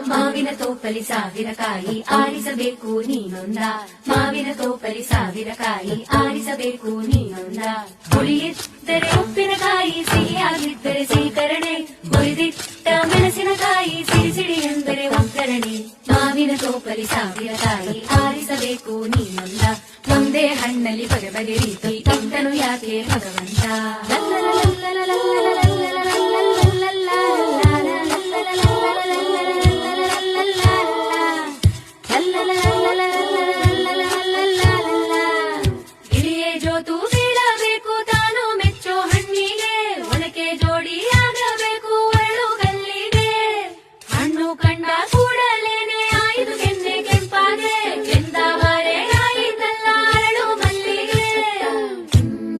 ಮಾವಿನ ತೋಪಲಿ ಸಾವಿರ ಕಾಯಿ ಆರಿಸಬೇಕು ನೀನೊಂದ, ಮಾವಿನ ತೋಪಲಿ ಸಾವಿರ ಕಾಯಿ ಆರಿಸಬೇಕು ನೀನೊಂದ. ಹುಳಿಯಿದ್ದರೆ ಉಪ್ಪಿನಕಾಯಿ, ಸಿಹಿಯಾಗಿದ್ದರೆ ಸೀಕರಣೆ, ಹುರಿದಿಟ್ಟ ಮೆಣಸಿನಕಾಯಿ, ಸಿಡಿ ಸಿಡಿ ಎಂದರೆ ಒಗ್ಗರಣೆ. ಮಾವಿನ ತೋಪಲಿ ಸಾವಿರ ಕಾಯಿ ಆರಿಸಬೇಕು ನೀನೊಂದ, ಒಂದೇ ಹಣ್ಣಲ್ಲಿ ಬಗೆ ಬಗೆ ರೀತಿ ಇದ್ದನು ಯಾಕೆ ಭಗವಂತ.